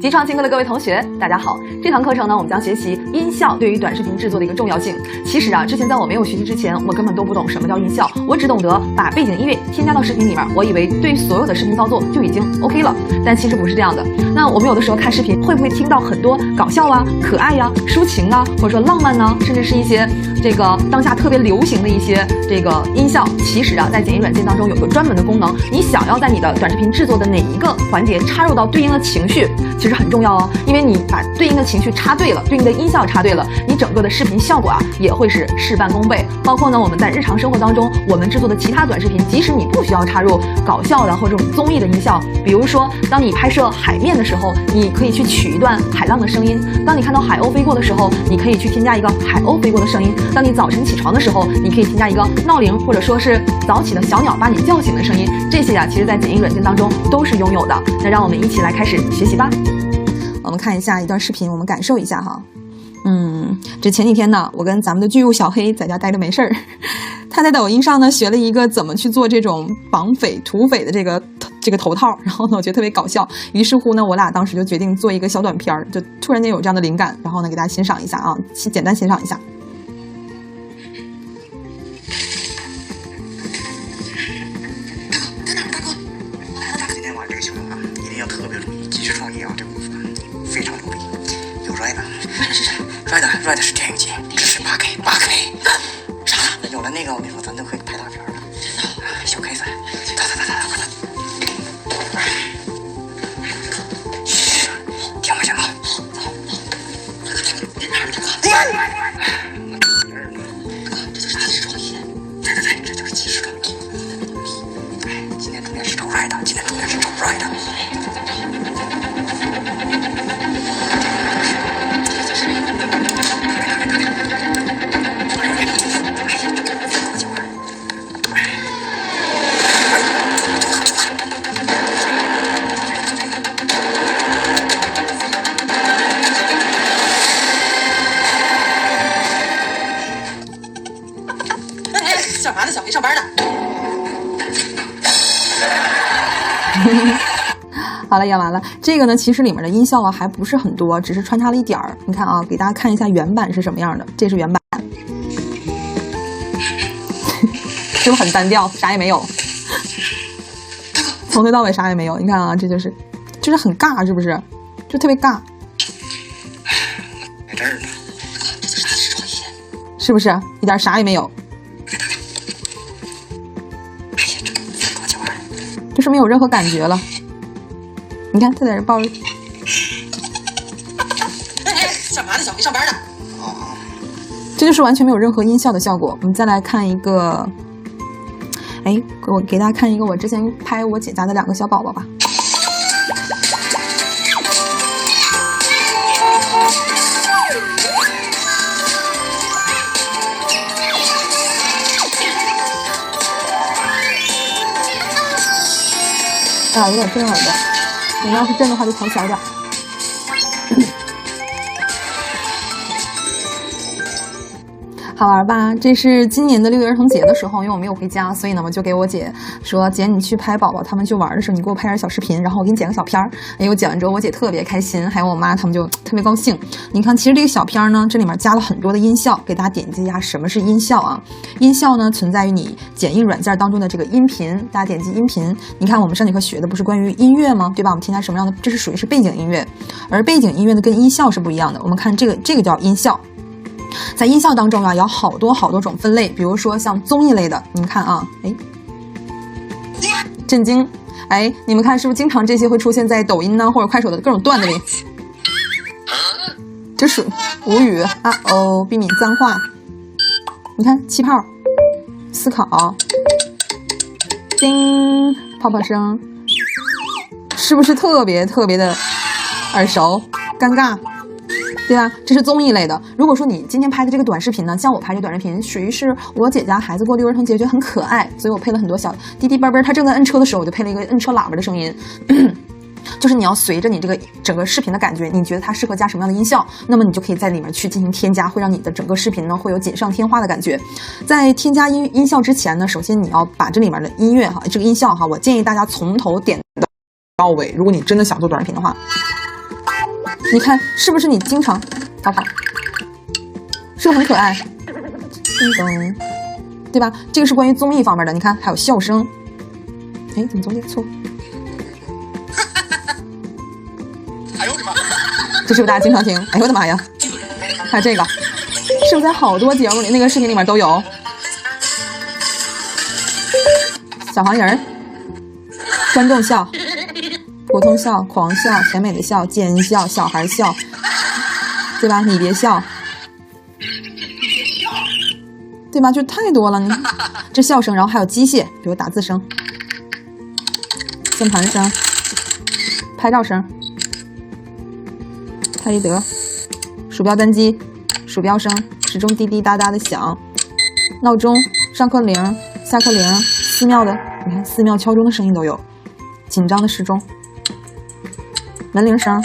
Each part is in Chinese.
集创听课的各位同学，大家好！这堂课程呢，我们将学习音效对于短视频制作的一个重要性。其实啊，之前在我没有学习之前，我根本都不懂什么叫音效，我只懂得把背景音乐添加到视频里面，我以为对于所有的视频操作就已经 OK 了，但其实不是这样的。那我们有的时候看视频，会不会听到很多搞笑啊、可爱呀、抒情啊，或者说浪漫呢，甚至是一些这个当下特别流行的一些这个音效？其实啊，在剪映软件当中有个专门的功能，你想要在你的短视频制作的哪一个环节插入到对应的情绪，其实很重要哦。因为你把对应的情绪插对了，对应的音效插对了，你整个的视频效果啊也会是事半功倍。包括呢，我们在日常生活当中，我们制作的其他短视频，即使你不需要插入搞笑的或者这种综艺的音效，比如说当你拍摄海面的时候，你可以去取一段海浪的声音；当你看到海鸥飞过的时候，你可以去添加一个海鸥飞过的声音；当你早晨起床的时候，你可以添加一个闹铃或者说是早起的小鸟把你叫醒的声音。这些啊，其实在剪映软件当中都是拥有的。那让我们一起来开始学习吧。我们看一下一段视频，我们感受一下哈。这前几天呢，我跟咱们的巨物小黑在家待着没事儿，他在抖音上呢学了一个怎么去做这种绑匪、土匪的这个头套，然后呢，我觉得特别搞笑。于是乎呢，我俩当时就决定做一个小短片，就突然间有这样的灵感，然后呢，给大家欣赏一下啊，简单欣赏一下。今天晚上这个行动啊，一定要特别注意，及时创意啊，这功夫非常牛逼。有 Red 是电影节，支持8K。啥？有了那个，我跟你说，咱都可以拍大片了。小 K 赛，快点！嘘，听我讲啊。这就是及时创意。对，这就是及时创意。哎，今天重点是找 Red。上班的小没上班的。好了，演完了。这个呢，其实里面的音效啊还不是很多，只是穿插了一点儿。你看啊，给大家看一下原版是什么样的。这是原版，是不是很单调，啥也没有？从头到尾啥也没有。你看啊，这就是很尬，是不是？就特别尬。在这儿呢，这就是及时创意，是不是？一点啥也没有。就是没有任何感觉了。你看他在这抱着，上班的小没上班的。这就是完全没有任何音效的效果。我们再来看一个，我给大家看一个我之前拍我姐家的2个小宝宝吧。有点震耳朵，你要是震的话就调小点。好玩吧？这是今年的6一儿童节的时候，因为我没有回家，所以呢，我就给我姐说：“姐，你去拍宝宝他们去玩的时候，你给我拍点小视频，然后我给你剪个小片儿。”我剪完之后，我姐特别开心，还有我妈他们就特别高兴。你看，其实这个小片呢，这里面加了很多的音效，给大家点击一下什么是音效啊？音效呢，存在于你剪映软件当中的这个音频，大家点击音频。你看，我们上节课学的不是关于音乐吗？对吧？我们添加什么样的？这是属于是背景音乐，而背景音乐呢跟音效是不一样的。我们看这个叫音效。在音效当中啊，有好多种分类，比如说像综艺类的，你们看啊，震惊，你们看是不是经常这些会出现在抖音呢或者快手的各种段子里？这是无语啊避免脏话。你看气泡，思考，叮，泡泡声，是不是特别的耳熟？尴尬。对吧？这是综艺类的。如果说你今天拍的这个短视频呢，像我拍这短视频，属于是我姐家孩子过6一儿童节，觉得很可爱，所以我配了很多小滴滴叭叭，他正在摁车的时候，我就配了一个摁车喇叭的声音。就是你要随着你这个整个视频的感觉，你觉得它适合加什么样的音效，那么你就可以在里面去进行添加，会让你的整个视频呢会有锦上添花的感觉。在添加音效之前呢，首先你要把这里面的音乐这个音效我建议大家从头点到尾。如果你真的想做短视频的话，你看是不是你经常跑跑，是不是很可爱？叮咚，对吧？这个是关于综艺方面的，你看还有笑声。哎，怎么总点错？哎呦我的妈！这是不是大家经常听？哎呦我的妈呀！还有这个，是不是在好多节目里那个视频里面都有？小黄人儿，观众笑，普通笑，狂笑，甜美的笑，尖笑，小孩笑，对吧？你别笑，对吧？就太多了，你这笑声，然后还有机械，比如打字声、键盘声、拍照声、泰利德、鼠标单击、鼠标声、时钟滴滴答答的响、闹钟、上课铃、下课铃、寺庙的，你看寺庙敲钟的声音都有，紧张的时钟，门铃声，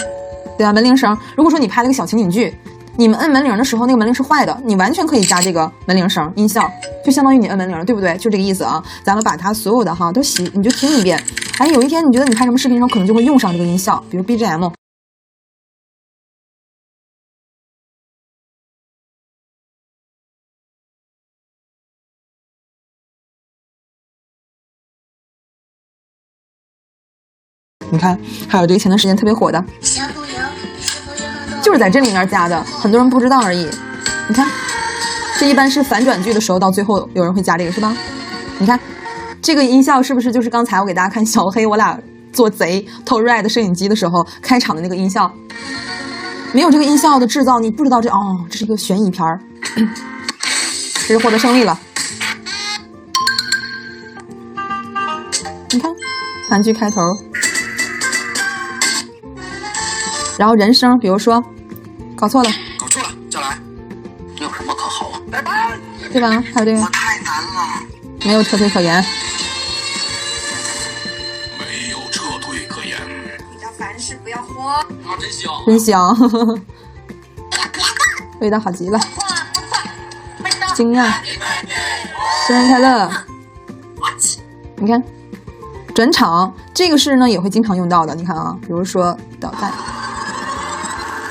对吧？门铃声，如果说你拍了个小情景剧，你们摁门铃的时候，那个门铃是坏的，你完全可以加这个门铃声音效，就相当于你摁门铃，对不对？就这个意思啊。咱们把它所有的哈都你就听一遍。还有一天你觉得你拍什么视频的时候，可能就会用上这个音效，比如 BGM。你看，还有这个前段时间特别火的，就是在这里面加的，很多人不知道而已。你看，这一般是反转剧的时候，到最后有人会加这个，是吧？你看，这个音效是不是就是刚才我给大家看小黑我俩做贼偷 Red 摄影机的时候开场的那个音效？没有这个音效的制造，你不知道这这是一个悬疑片儿，这是获得胜利了。你看，韩剧开头。然后人声，比如说，搞错了，再来，你有什么可好啊？拜拜，对吧？还有这个，太难了，没有撤退可言，没有撤退可言。你要凡事不要慌，真香，真香，味道好极了，惊讶，生日快乐！你看，转场这个是呢也会经常用到的，你看啊，比如说导弹。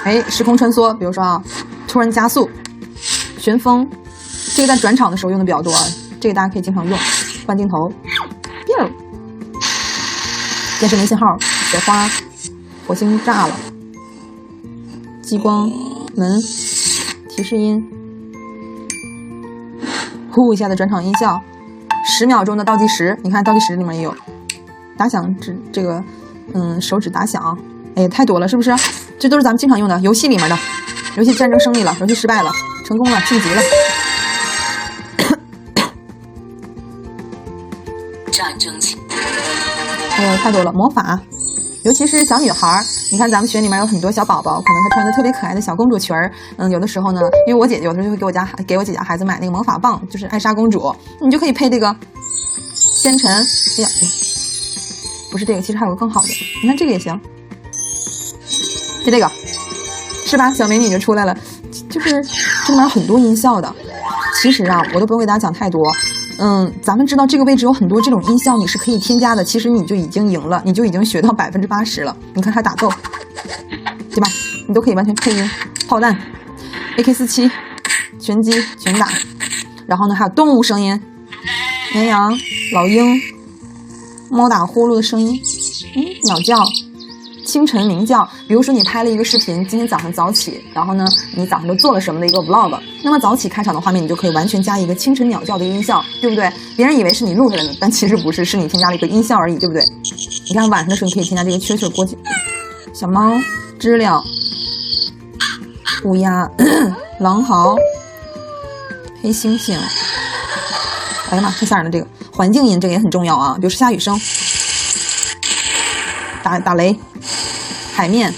哎，时空穿梭，比如说啊，突然加速、旋风，这个在转场的时候用的比较多，这个大家可以经常用。换镜头，电视没信号，雪花，火星炸了，激光，门，提示音，呼一下的转场音效，10秒钟的倒计时，你看倒计时里面也有，打响这个，手指打响。哎，太多了，是不是？这都是咱们经常用的，游戏里面的。游戏战争胜利了，游戏失败了，成功了，晋级了。战争起。哎呦，太多了，魔法，尤其是小女孩，你看咱们群里面有很多小宝宝，可能她穿的特别可爱的小公主裙儿。有的时候呢，因为我姐姐有的时候会给我姐姐孩子买那个魔法棒，就是艾莎公主，你就可以配这个仙尘。哎呀，不是这个，其实还有个更好的，你看这个也行。就这个，是吧？小美女就出来了，就是这里面有很多音效的。其实啊，我都不用给大家讲太多。咱们知道这个位置有很多这种音效，你是可以添加的。其实你就已经赢了，你就已经学到80%了。你看它打斗，对吧？你都可以完全配音。炮弹 ，AK47，拳击拳打，然后呢还有动物声音，绵羊、老鹰、猫打呼噜的声音，鸟叫。清晨鸣叫，比如说你拍了一个视频，今天早上早起，然后呢，你早上都做了什么的一个 vlog， 那么早起开场的画面，你就可以完全加一个清晨鸟叫的音效，对不对？别人以为是你录下来的，但其实不是，是你添加了一个音效而已，对不对？你看晚上的时候，你可以添加这个蛐蛐、蝈蝈、小猫、知了、乌鸦、狼嚎、黑猩猩。哎呀妈，太吓人了！这个环境音这个也很重要啊，比如说下雨声、打雷。海面，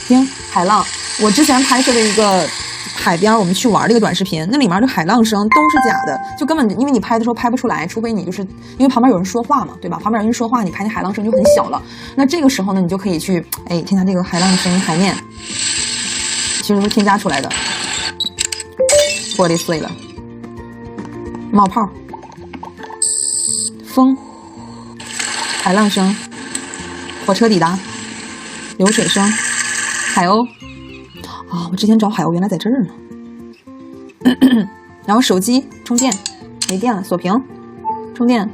听海浪。我之前拍摄的一个海边，我们去玩这个短视频，那里面的海浪声都是假的，就根本因为你拍的时候拍不出来，除非你就是因为旁边有人说话嘛，对吧？旁边有人说话，你拍那海浪声就很小了。那这个时候呢，你就可以去添加这个海浪声、海面，其实是添加出来的。玻璃碎了，冒泡，风，海浪声，火车抵达。流水声，海鸥啊，我之前找海鸥原来在这儿呢。然后手机充电，没电了，锁屏，充电，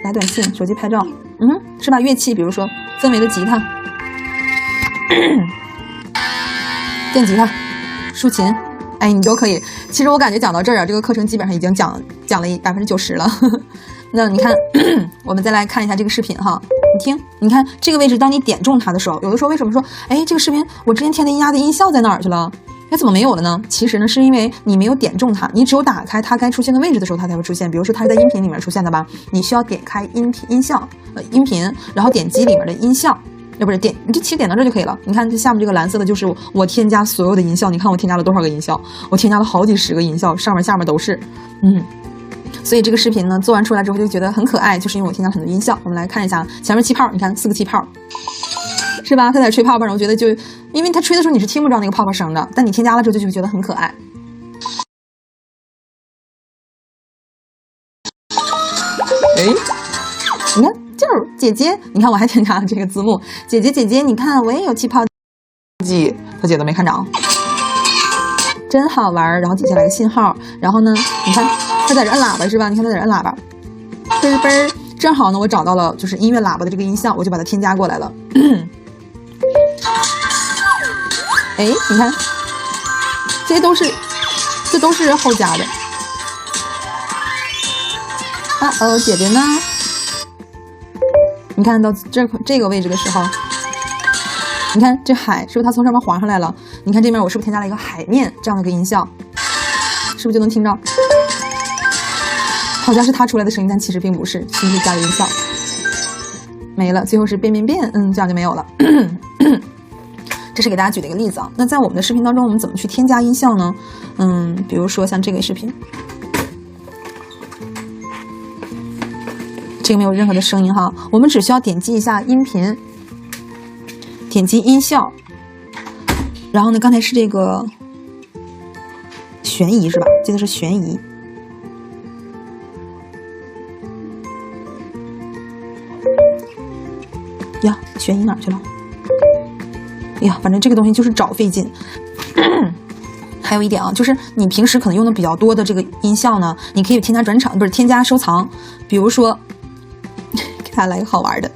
来短信，手机拍照，是吧？乐器，比如说氛围的吉他，电吉他，竖琴，哎，你都可以。其实我感觉讲到这儿啊，这个课程基本上已经讲了90%了。那你看，我们再来看一下这个视频哈，你听，你看这个位置，当你点中它的时候，有的时候为什么说，哎，这个视频我之前填的压的音效在哪儿去了？哎，怎么没有了呢？其实呢，是因为你没有点中它，你只有打开它该出现的位置的时候，它才会出现。比如说它是在音频里面出现的吧，你需要点开音频，然后点击里面的音效。不是点，你就其实点到这就可以了。你看这下面这个蓝色的，就是我添加所有的音效。你看我添加了多少个音效？我添加了好几十个音效，上面下面都是。所以这个视频呢做完出来之后就觉得很可爱，就是因为我添加了很多音效。我们来看一下前面气泡，你看4个气泡，是吧？它在吹泡泡，我觉得就因为它吹的时候你是听不着那个泡泡声的，但你添加了之后就会觉得很可爱。哎，你看。就是姐姐，你看我还添加了这个字幕，姐姐，你看我也有气泡机，他姐都没看着，真好玩。然后底下来个信号，然后呢，你看他在这摁喇叭是吧？你看他在这摁喇叭，嘣嘣，正好呢我找到了就是音乐喇叭的这个音效，我就把它添加过来了。哎，你看，这都是后加的。哦，姐姐呢？你看到这个位置的时候，你看这海是不是它从上面滑上来了？你看这边我是不是添加了一个海面这样的一个音效？是不是就能听着？好像是它出来的声音，但其实并不是，其实加了音效。没了，最后是变，这样就没有了。这是给大家举的一个例子啊。那在我们的视频当中，我们怎么去添加音效呢？比如说像这个视频。这个没有任何的声音哈，我们只需要点击一下音频，点击音效，然后呢，刚才是这个悬疑是吧？记得是悬疑。呀，悬疑哪儿去了？哎呀，反正这个东西就是找费劲。还有一点啊，就是你平时可能用的比较多的这个音效呢，你可以添加转场，不是添加收藏，比如说。给大家来一个好玩的，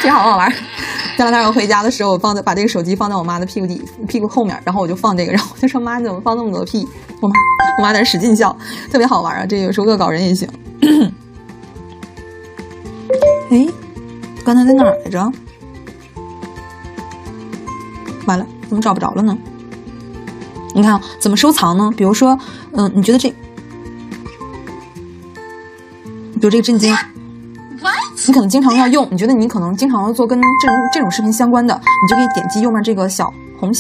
这好玩。前两天我回家的时候，我把这个手机放在我妈的屁股后面，然后我就放这个，然后我就说妈，你怎么放那么多屁？我妈在那使劲笑，特别好玩啊！这有时候恶搞人也行。哎，刚才在哪儿来着？完了，怎么找不着了呢？你看怎么收藏呢？比如说，你觉得比如这个震惊，你可能经常要用，你觉得你可能经常要做跟这种视频相关的，你就可以点击右面这个小黄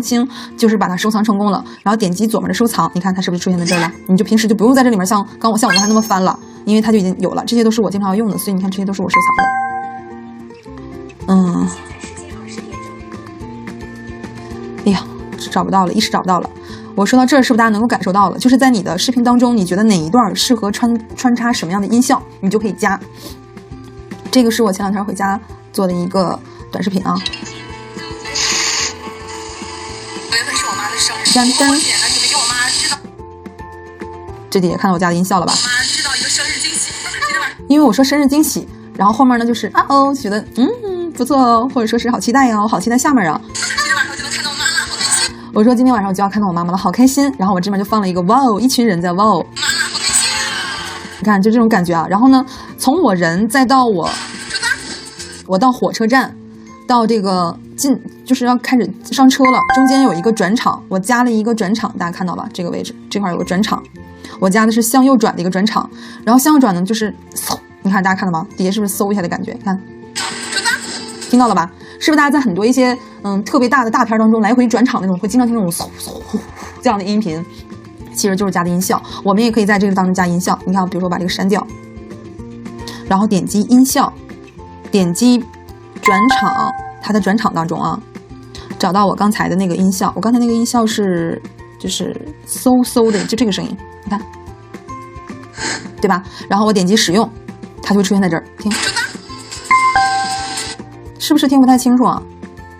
星，就是把它收藏成功了。然后点击左面的收藏，你看它是不是出现在这儿了？你就平时就不用在这里面像我刚才那么翻了，因为它就已经有了。这些都是我经常要用的，所以你看这些都是我收藏的。哎呀，找不到了，一时找不到了。我说到这儿，是不是大家能够感受到了？就是在你的视频当中，你觉得哪一段适合穿插什么样的音效，你就可以加。这个是我前两天回家做的一个短视频啊。6月份是我妈的生日，当当，我姐呢就给我妈知道。这里也看到我家的音效了吧？我妈知道一个生日惊喜，因为我说生日惊喜，然后后面呢就是觉得不错哦，或者说是好期待呀，我好期待下面啊。今天晚上就能看到我妈了，好开心。我说今天晚上我就要看到我妈妈了，好开心。然后我这边就放了一个哇哦，一群人在哇哦，妈妈好开心。你看就这种感觉啊。然后呢，从我人再到我到火车站，到这个就是要开始上车了，中间有一个转场，我加了一个转场，大家看到吧？这个位置这块有个转场，我加的是向右转的一个转场。然后向右转呢，就是嗖，你看大家看到吗？底下是不是嗖一下的感觉？看，听到了吧？是不是大家在很多一些特别大的大片当中来回转场那种，会经常听那种嗖嗖这样的音频，其实就是加的音效。我们也可以在这个当中加音效。你看，比如说我把这个删掉，然后点击音效，点击转场，它的转场当中啊，找到我刚才的那个音效。我刚才那个音效是就是嗖嗖的，就这个声音，你看，对吧？然后我点击使用，它就会出现在这儿，听。是不是听不太清楚啊？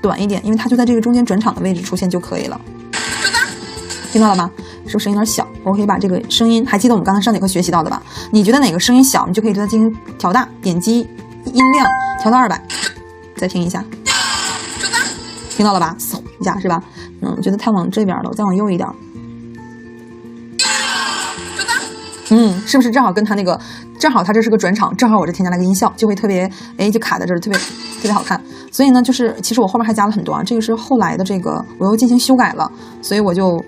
短一点，因为它就在这个中间转场的位置出现就可以了。听到了吗？是不是声音有点小？我可以把这个声音，还记得我们刚才上节课学习到的吧？你觉得哪个声音小，你就可以对它进行调大，点击音量调到200，再听一下，听到了吧？嗖一下是吧？我觉得太往这边了，我再往右一点。是不是正好跟它那个，正好它这是个转场，正好我这添加了个音效，就会特别，就卡在这儿，特别好看。所以呢，就是其实我后面还加了很多啊，这个是后来的这个，我又进行修改了，所以我就。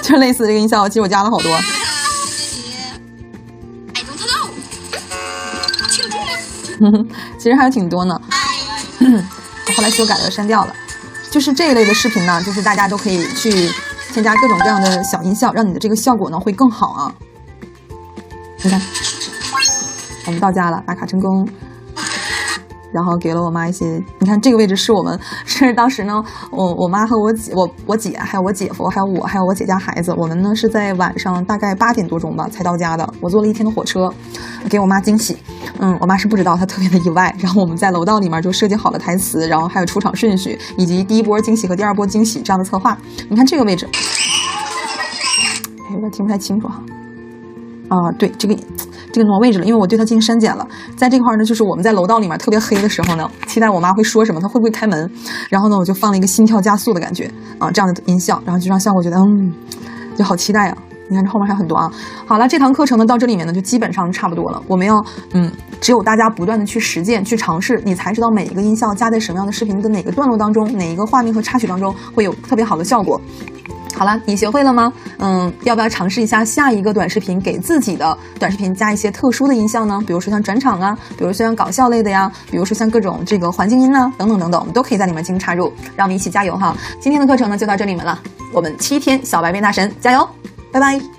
就类似这个音效，其实我加了好多。其实还有挺多呢。我后来修改了，删掉了。就是这一类的视频呢，就是大家都可以去添加各种各样的小音效，让你的这个效果呢会更好啊。你看，我们到家了，打卡成功。然后给了我妈一些，你看这个位置是当时呢，我妈和我姐还有我姐夫还有我姐家孩子，我们呢是在晚上大概8点多钟吧才到家的。我坐了1天的火车，给我妈惊喜。我妈是不知道，她特别的意外。然后我们在楼道里面就设计好了台词，然后还有出场顺序，以及第一波惊喜和第2波惊喜这样的策划。你看这个位置，有点听不太清楚哈。对，这个挪位置了，因为我对它进行删减了。在这块呢，就是我们在楼道里面特别黑的时候呢，期待我妈会说什么，她会不会开门。然后呢，我就放了一个心跳加速的感觉这样的音效，然后就让效果觉得就好期待啊。你看这后面还有很多啊。好了，这堂课程呢到这里面呢就基本上差不多了。我们要只有大家不断的去实践去尝试，你才知道每一个音效加在什么样的视频的哪个段落当中，哪一个画面和插曲当中会有特别好的效果。好了，你学会了吗？要不要尝试一下下一个短视频，给自己的短视频加一些特殊的音效呢？比如说像转场啊，比如说像搞笑类的呀，比如说像各种这个环境音啊，等等等等，我们都可以在里面进行插入。让我们一起加油哈！今天的课程呢就到这里面了，我们7天小白变大神，加油，拜拜。